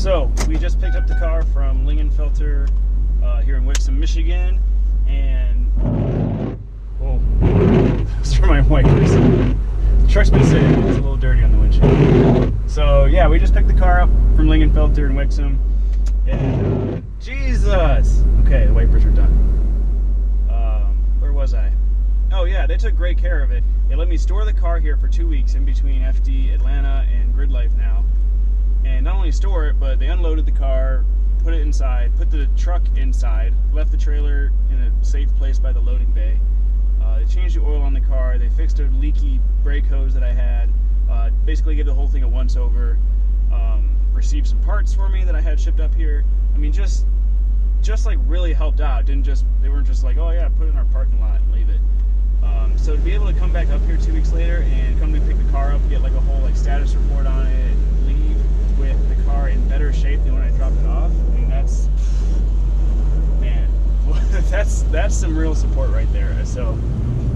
So we just picked up the car from Lingenfelter here in Wixom, Michigan, and oh, those are my wipers. The truck's been sitting; it's a little dirty on the windshield. So yeah, we just picked the car up from Lingenfelter in Wixom, and Jesus. Okay, the wipers are done. Where was I? Oh yeah, they took great care of it. They let me store the car here for 2 weeks in between FD, Atlanta, and Gridlife now. And not only store it, but they unloaded the car, put it inside, put the truck inside, left the trailer in a safe place by the loading bay. They changed the oil on the car, they fixed a leaky brake hose that I had, basically gave the whole thing a once over, received some parts for me that I had shipped up here. I mean, just like really helped out. They weren't just like, oh yeah, put it in our parking lot and leave it. So to be able to come back up here 2 weeks later and come to pick the car up, get like a whole like status report on it, leave with the car in better shape than when I dropped it off. I mean, that's, man, that's some real support right there. So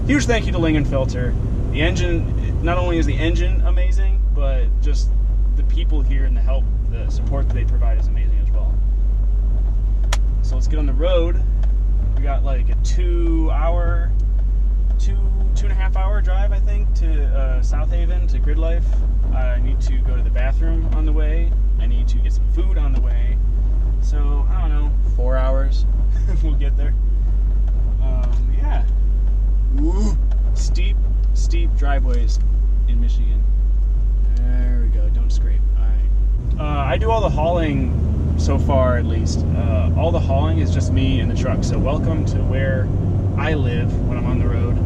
huge thank you to Lingenfelter. The engine, not only is the engine amazing, but just the people here and the help, the support that they provide is amazing as well. So let's get on the road. We got like a 2 and a half hour drive, I think, to South Haven, to Gridlife. I need to go to the bathroom on the way. I need to get some food on the way. So, I don't know, 4 hours. We'll get there. Yeah. Ooh, steep driveways in Michigan. There we go, don't scrape. Alright. I do all the hauling so far, at least. All the hauling is just me and the truck. So welcome to where I live when I'm on the road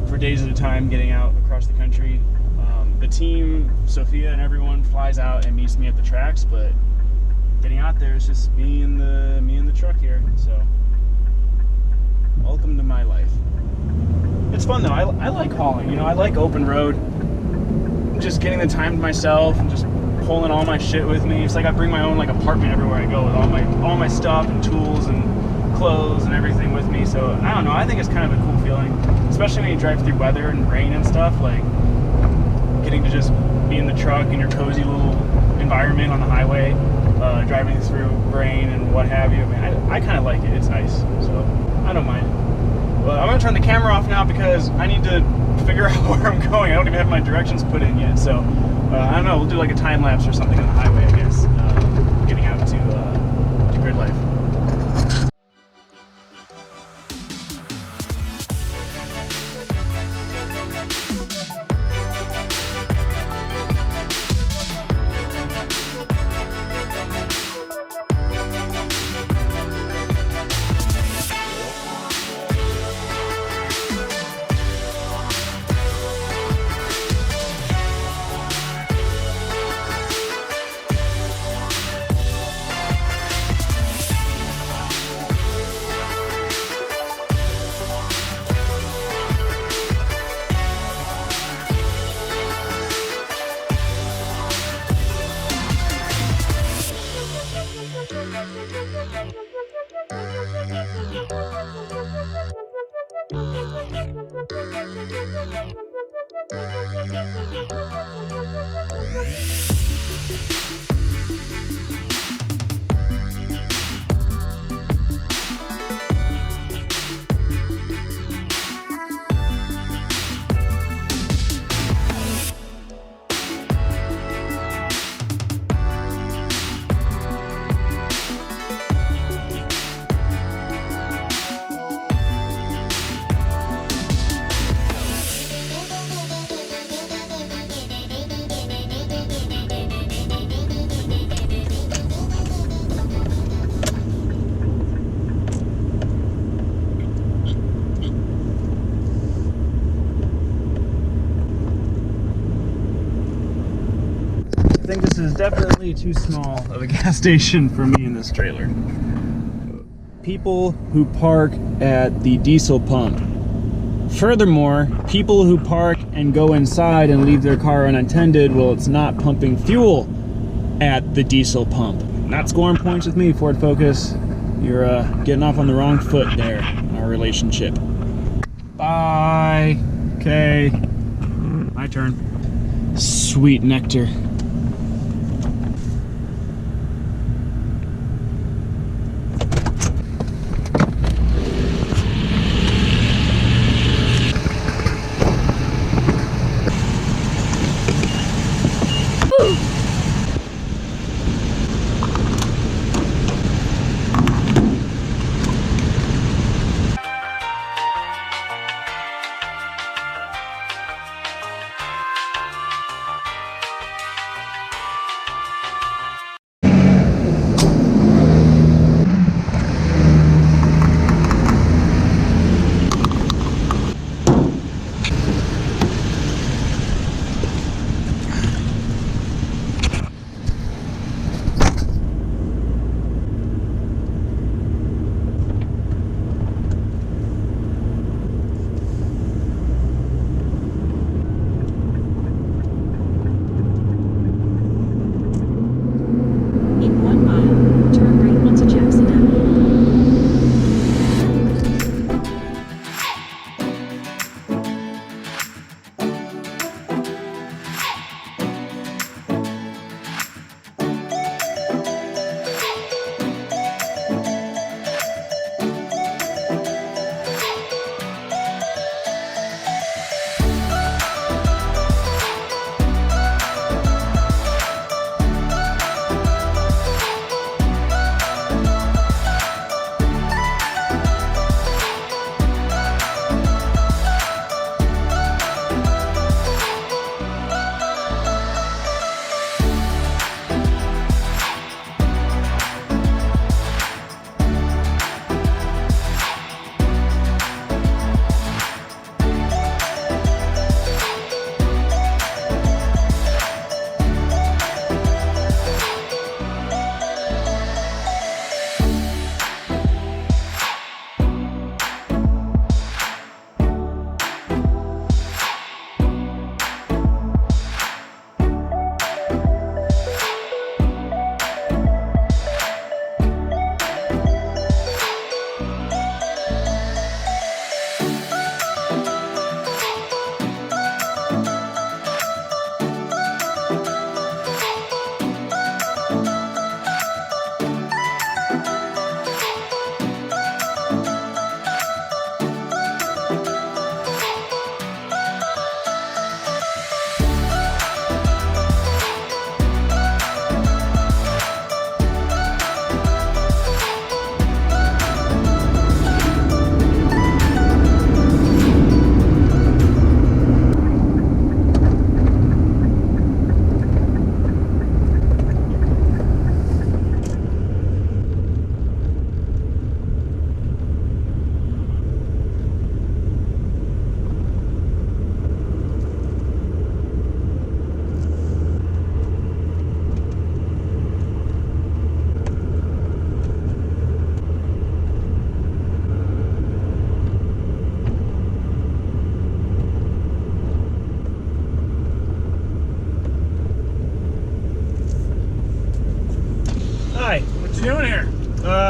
for days at a time, getting out across the country. The team, Sophia and everyone, flies out and meets me at the tracks, but getting out there is just me and the truck here. So welcome to my life. It's fun though. I like hauling. You know, I like open road. Just getting the time to myself and just pulling all my shit with me. It's like I bring my own like apartment everywhere I go with all my stuff and tools and clothes and everything with me. So I don't know, I think it's kind of a cool feeling, especially when you drive through weather and rain and stuff, like getting to just be in the truck in your cozy little environment on the highway, driving through rain and what have you. I mean, I kind of like it. It's nice, so I don't mind. Well, I'm gonna turn the camera off now because I need to figure out where I'm going. I don't even have my directions put in yet, so I don't know, we'll do like a time lapse or something on the highway, I guess, getting out to Gridlife. I think this is definitely too small of a gas station for me in this trailer. People who park at the diesel pump. Furthermore, people who park and go inside and leave their car unattended, well, it's not pumping fuel at the diesel pump. Not scoring points with me, Ford Focus. You're getting off on the wrong foot there in our relationship. Bye. Okay. My turn. Sweet nectar.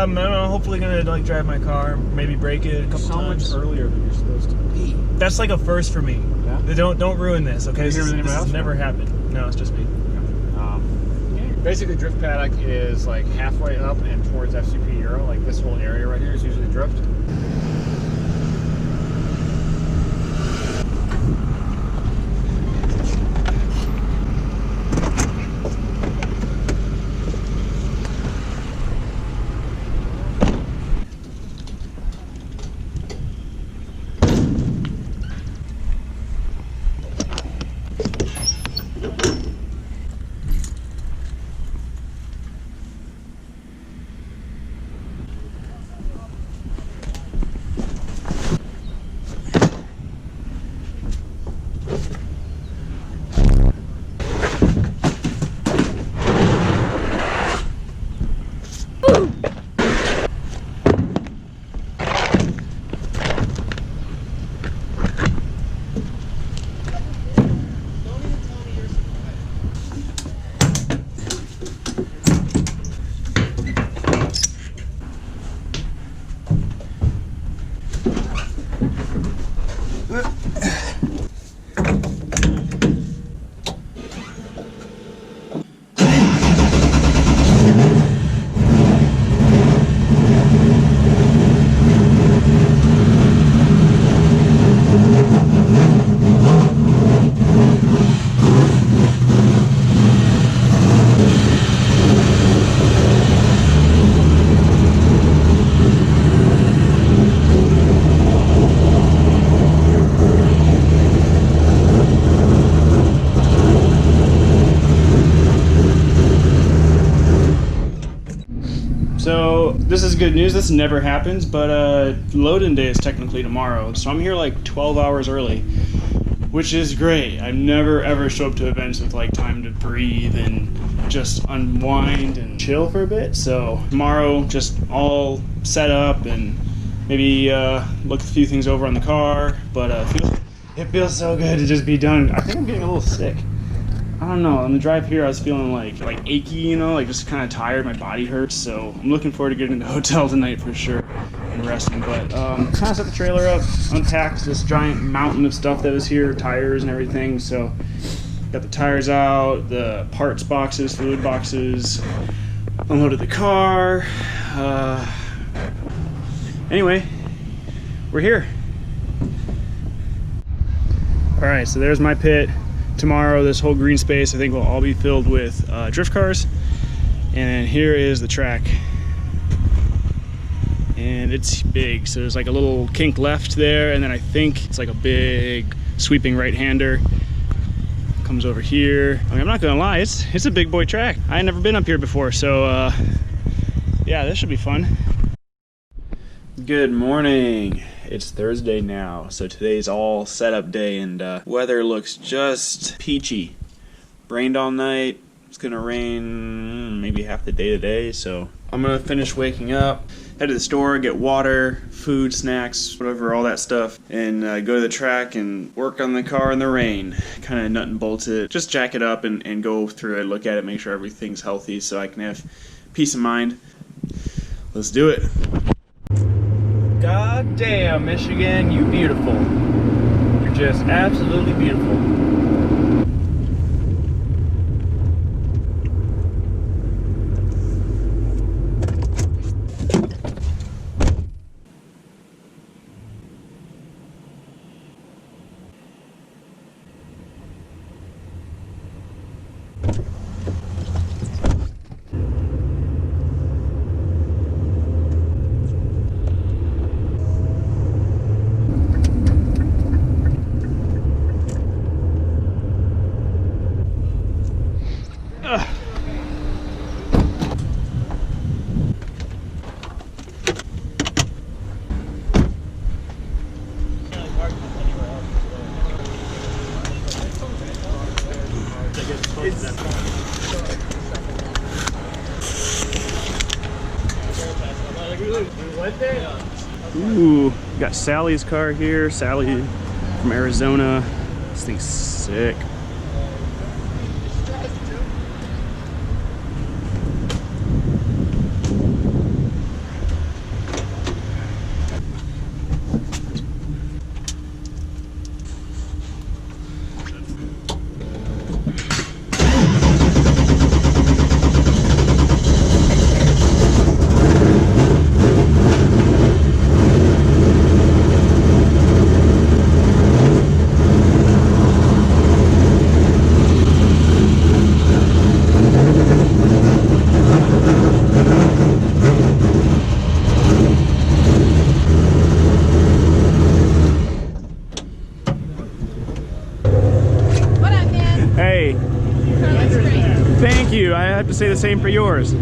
I don't know, hopefully gonna like drive my car, maybe break it a couple times. So much earlier than you're supposed to be. That's like a first for me. Yeah? Don't ruin this, okay? This has never happened. No, it's just me. Basically, drift paddock is like halfway up and towards FCP Euro. Like this whole area right here is usually drift. So this is good news. This never happens, but load-in day is technically tomorrow. So I'm here like 12 hours early, which is great. I never ever show up to events with like time to breathe and just unwind and chill for a bit. So tomorrow, just all set up and maybe look a few things over on the car. But it feels so good to just be done. I think I'm getting a little sick. I don't know, on the drive here I was feeling like achy, you know, like just kind of tired, my body hurts, so I'm looking forward to getting to the hotel tonight for sure and resting. But kind of set the trailer up, unpacked this giant mountain of stuff that was here, tires and everything. So got the tires out, the parts boxes, fluid boxes, unloaded the car. Anyway, we're here. All right, so there's my pit. Tomorrow, this whole green space I think will all be filled with drift cars. And here is the track. And it's big, so there's like a little kink left there, and then I think it's like a big sweeping right-hander. Comes over here. I mean, I'm not gonna lie, it's a big boy track. I had never been up here before, so yeah, this should be fun. Good morning. It's Thursday now, so today's all setup day, and weather looks just peachy. Rained all night. It's gonna rain maybe half the day today, so I'm gonna finish waking up, head to the store, get water, food, snacks, whatever, all that stuff, and go to the track and work on the car in the rain. Kind of nut and bolt it, just jack it up and go through it, look at it, make sure everything's healthy so I can have peace of mind. Let's do it. God damn, Michigan, you beautiful. You're just absolutely beautiful. Ooh, got Sally's car here. Sally from Arizona. This thing's sick. Thank you. I have to say the same for yours.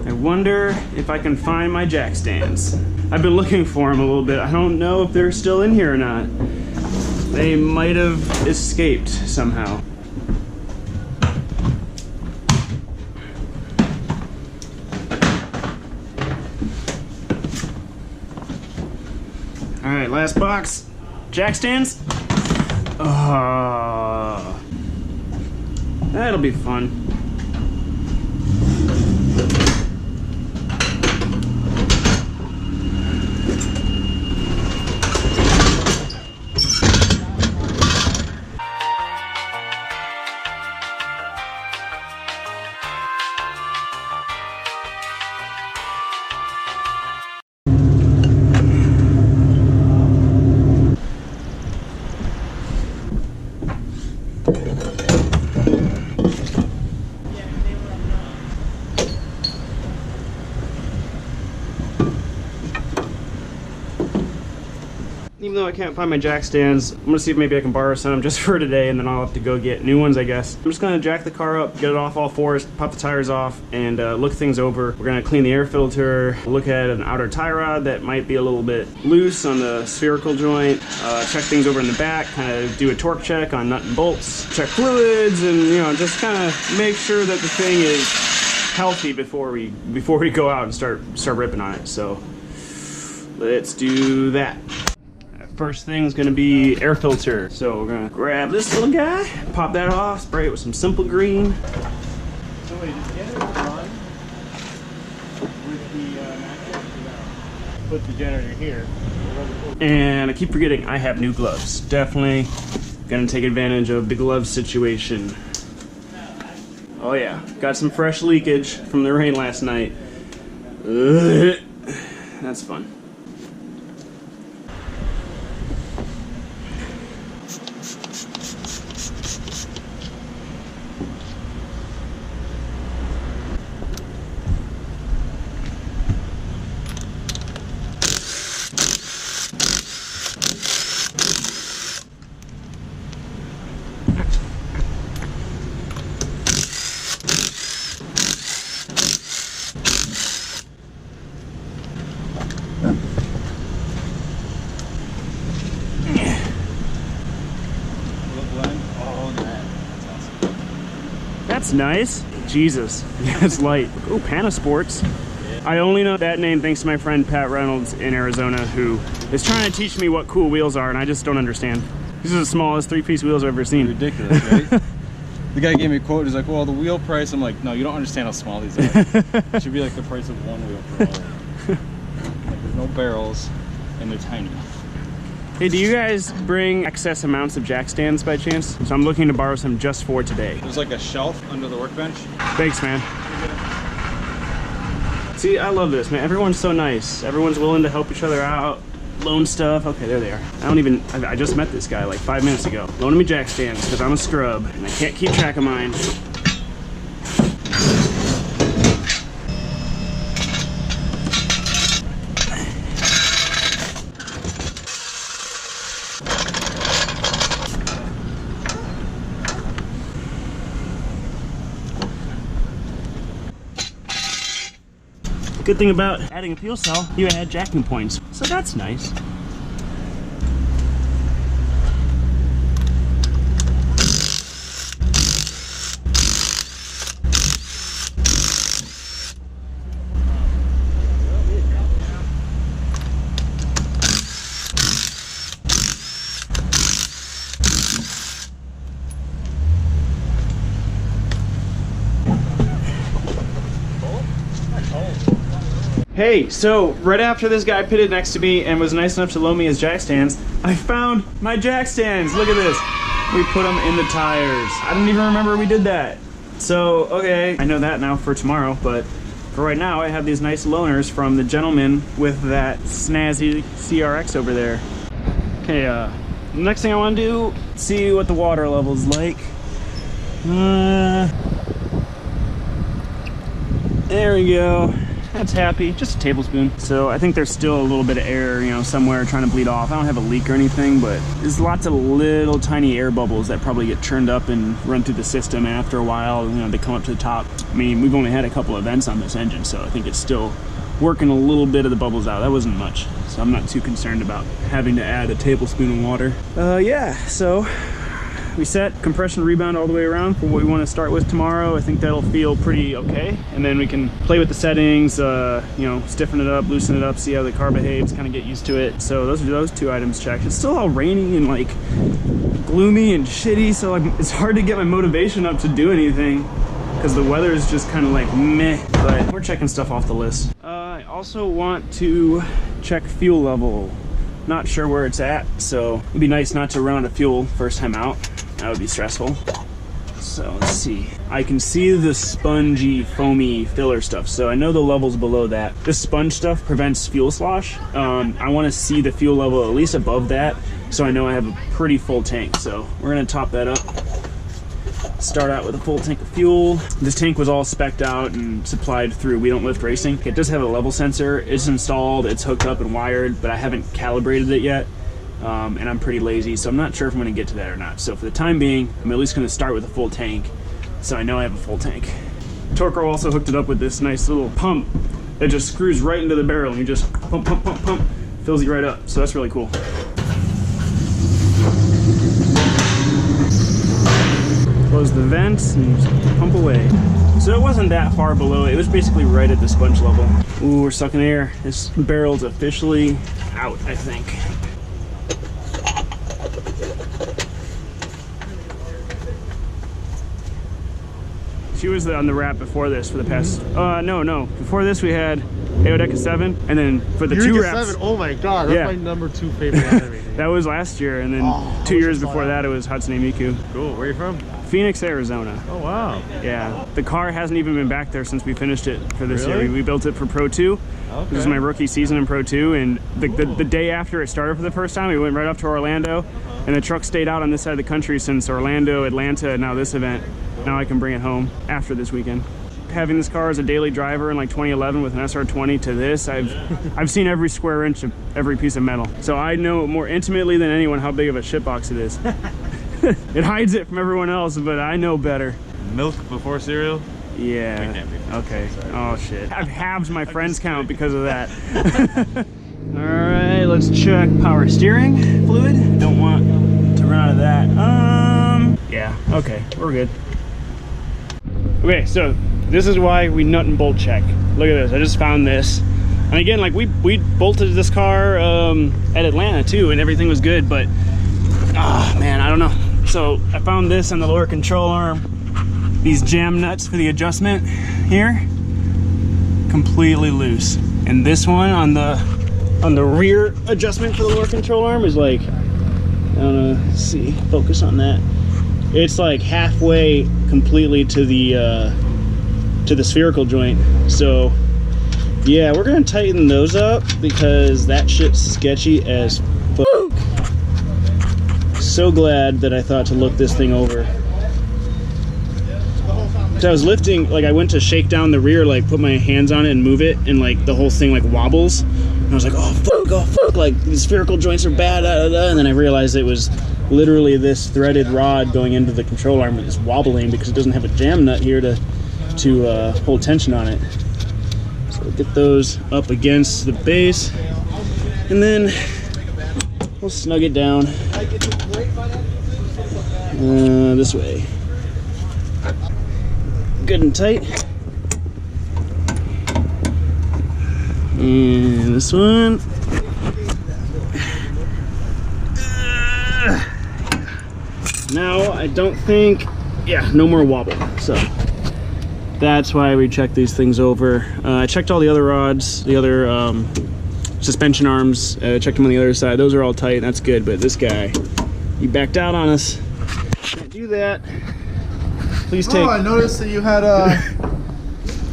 I wonder if I can find my jack stands. I've been looking for them a little bit. I don't know if they're still in here or not. They might have escaped somehow. All right, last box. Jack stands. Oh, that'll be fun. even though I can't find my jack stands, I'm gonna see if maybe I can borrow some just for today, and then I'll have to go get new ones, I guess. I'm just gonna jack the car up, get it off all fours, pop the tires off, and look things over. We're gonna clean the air filter, look at an outer tie rod that might be a little bit loose on the spherical joint, check things over in the back, kind of do a torque check on nut and bolts, check fluids, and you know, just kind of make sure that the thing is healthy before we go out and start ripping on it. So let's do that. First thing is going to be air filter. So we're going to grab this little guy, pop that off, spray it with some Simple Green. So wait, just get it run with the mattress. Put the generator here. And I keep forgetting I have new gloves. Definitely going to take advantage of the glove situation. Oh yeah, got some fresh leakage from the rain last night. Ugh. That's fun. That's nice. Jesus, that's light. Oh, Panasports. I only know that name thanks to my friend Pat Reynolds in Arizona, who is trying to teach me what cool wheels are, and I just don't understand. These are the smallest 3-piece wheels I've ever seen. Ridiculous, right? The guy gave me a quote. He's like, "Well, the wheel price." I'm like, "No, you don't understand how small these are. It should be like the price of one wheel for all." Like, there's no barrels, and they're tiny. Hey, do you guys bring excess amounts of jack stands by chance? So I'm looking to borrow some just for today. There's like a shelf under the workbench. Thanks, man. See, I love this, man. Everyone's so nice. Everyone's willing to help each other out, loan stuff. Okay, there they are. I just met this guy like 5 minutes ago. Loaning me jack stands because I'm a scrub and I can't keep track of mine. Good thing about adding a fuel cell, you add jacking points, so that's nice. Hey, so right after this guy pitted next to me and was nice enough to loan me his jack stands, I found my jack stands. Look at this. We put them in the tires. I don't even remember we did that. So, okay, I know that now for tomorrow, but for right now, I have these nice loaners from the gentleman with that snazzy CRX over there. Okay, the next thing I want to do, see what the water level's like. There we go. That's happy, just a tablespoon. So I think there's still a little bit of air, you know, somewhere trying to bleed off. I don't have a leak or anything, but there's lots of little tiny air bubbles that probably get churned up and run through the system. And after a while, you know, they come up to the top. I mean, we've only had a couple of vents on this engine, so I think it's still working a little bit of the bubbles out. That wasn't much, so I'm not too concerned about having to add a tablespoon of water. Yeah, so we set compression rebound all the way around for what we want to start with tomorrow. I think that'll feel pretty okay, and then we can play with the settings, you know, stiffen it up, loosen it up, see how the car behaves, kind of get used to it. So those are those two items checked. It's still all rainy and like gloomy and shitty, so like it's hard to get my motivation up to do anything because the weather is just kind of like meh, but we're checking stuff off the list. I also want to check fuel level. Not sure where it's at, so it'd be nice not to run out of fuel first time out. That would be stressful. So let's see. I can see the spongy, foamy filler stuff, so I know the levels below that. This sponge stuff prevents fuel slosh. I want to see the fuel level at least above that, so I know I have a pretty full tank. So we're gonna top that up. Start out with a full tank of fuel. This tank was all spec'd out and supplied through We Don't Lift Racing. It does have a level sensor. It's installed, it's hooked up and wired, but I haven't calibrated it yet. and I'm pretty lazy, so I'm not sure if I'm going to get to that or not. So for the time being, I'm at least going to start with a full tank, so I know I have a full tank. Torco also hooked it up with this nice little pump that just screws right into the barrel, and you just pump, pump, pump, pump, fills you right up. So that's really cool. Close the vents and just pump away. So it wasn't that far below. It was basically right at the sponge level. Ooh, we're sucking air. This barrel's officially out, I think. She was on the wrap before this for the past, no. Before this we had Aodeca 7, and then for the Eureka 2 wraps. 7, oh my god, that's Yeah. my number 2 favorite out of everything. That was last year, and then Oh, 2 years I saw before that. that it was Hatsune Miku. Cool, where are you from? Phoenix, Arizona. Oh wow. Yeah, the car hasn't even been back there since we finished it for this Really? year. We built it for Pro 2. Okay. This is my rookie season in Pro 2, and the day after it started for the first time, we went right up to Orlando, and the truck stayed out on this side of the country since Orlando, Atlanta, and now this event. Now I can bring it home after this weekend. Having this car as a daily driver in like 2011 with an SR20 to this, I've seen every square inch of every piece of metal. So I know more intimately than anyone how big of a shitbox it is. It hides it from everyone else, but I know better. Milk before cereal? Yeah. We can't be. Okay. Oh shit. I've halved my friends count because of that. All right, let's check power steering fluid. Don't want to run out of that. Yeah. Okay, we're good. Okay, so this is why we nut and bolt check. Look at this. I just found this. And again, like we bolted this car at Atlanta too, and everything was good, but man, I don't know. So I found this on the lower control arm. These jam nuts for the adjustment here, completely loose. And this one on the rear adjustment for the lower control arm is like, I don't know, let's see, focus on that. It's like halfway completely to the spherical joint. So yeah, we're gonna tighten those up because that shit's sketchy as fuck. So glad that I thought to look this thing over. So I was lifting, like I went to shake down the rear, like put my hands on it and move it, and like the whole thing like wobbles. And I was like, oh fuck, like the spherical joints are bad, and then I realized it was literally this threaded rod going into the control arm is wobbling because it doesn't have a jam nut here to hold tension on it. So we'll get those up against the base, and then we'll snug it down this way. Good and tight. And this one. Now I don't think, yeah, no more wobble. So that's why we check these things over. I checked all the other rods, the other suspension arms, checked them on the other side. Those are all tight, that's good, but this guy, he backed out on us. Can't do that. Please take. Oh, I noticed that you had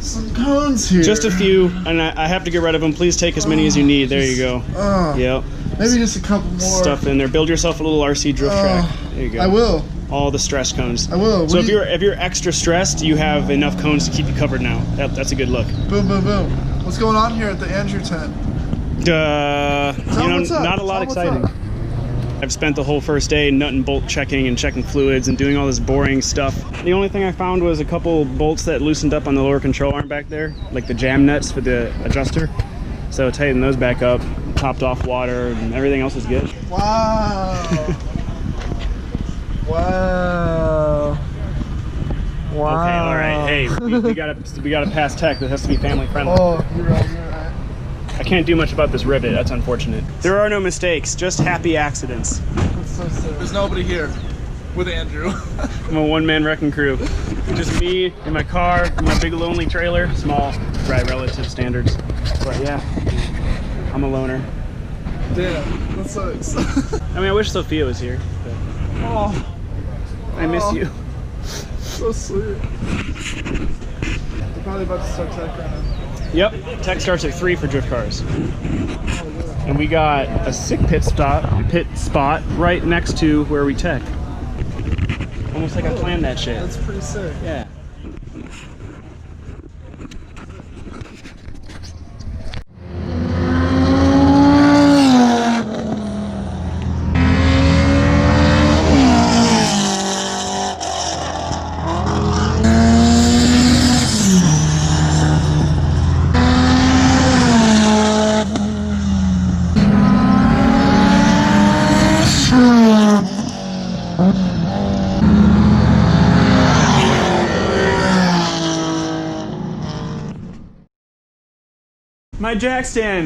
some cones here. Just a few, and I have to get rid of them. Please take as many as you need. There you go. Yep. Maybe just a couple more. Stuff in there. Build yourself a little RC drift track. There you go. I will. All the stress cones. I will. So if you're extra stressed, you have enough cones to keep you covered now. That's a good look. Boom, boom, boom. What's going on here at the Andrew tent? What's up. Not a lot exciting. I've spent the whole first day nut and bolt checking and checking fluids and doing all this boring stuff. The only thing I found was a couple bolts that loosened up on the lower control arm back there, like the jam nuts for the adjuster. So tighten those back up, topped off water, and everything else is good. Wow. Wow. Wow. Okay, all right. Hey, we gotta pass tech. That has to be family friendly. Oh, you're right. I can't do much about this rivet. That's unfortunate. There are no mistakes, just happy accidents. That's so sick. There's nobody here with Andrew. I'm a one-man wrecking crew. Just me in my car, in my big lonely trailer. Small, right, relative standards. But yeah, I'm a loner. Damn, that sucks. I mean, I wish Sophia was here. But Oh, I miss you. so sweet. They're probably about to start tech right now. Yep, tech starts at 3 for drift cars. And we got a sick pit spot right next to where we tech. Almost like I planned that shit. That's pretty sick. Yeah. My jack stands.